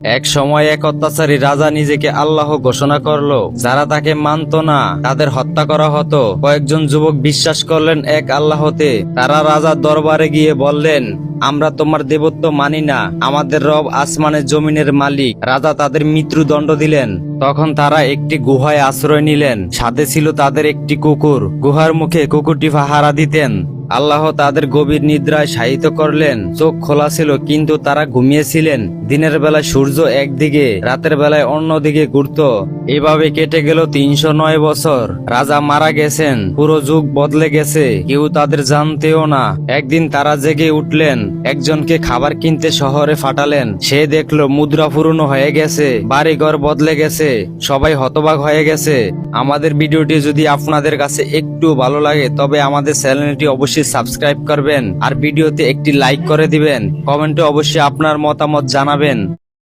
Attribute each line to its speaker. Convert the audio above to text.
Speaker 1: এক সময় এক অত্যাচারী রাজা নিজেকে আল্লাহ ঘোষণা করলো। যারা তাকে মানত না তাদের হত্যা করা হতো। কয়েকজন যুবক বিশ্বাস করলেন এক আল্লাহতে। তারা রাজার দরবারে গিয়ে বললেন, আমরা তোমার দেবত্ব মানি না, আমাদের রব আসমানের জমিনের মালিক। রাজা তাদের মৃত্যুদণ্ড দিলেন। তখন তারা একটি গুহায় আশ্রয় নিলেন। সাথে ছিল তাদের একটি কুকুর। গুহার মুখে কুকুরটি পাহারা দিতেন। আল্লাহ তাদের গভীর নিদ্রায় শায়িত করলেন। চোখ খোলা ছিল কিন্তু তারা ঘুমিয়েছিলেন। দিনের বেলায় সূর্য একদিকে, রাতের বেলায় অন্যদিকে ঘুরত। এভাবে কেটে গেল 309 বছর। রাজা মারা গেছেন, পুরো যুগ বদলে গেছে, কেউ তাদের জানতেও না। একদিন তারা জেগে উঠলেন, একজনকে খাবার কিনতে শহরে পাঠালেন। সে দেখলো মুদ্রা পূর্ণ হয়ে গেছে, বাড়িঘর বদলে গেছে, সবাই হতবাক হয়ে গেছে। আমাদের ভিডিওটি যদি আপনাদের কাছে একটু ভালো লাগে তবে আমাদের চ্যানেলটি অবশ্যই সাবস্ক্রাইব করবেন আর ভিডিওতে একটি লাইক করে দিবেন। কমেন্টে অবশ্যই আপনার মতামত জানাবেন।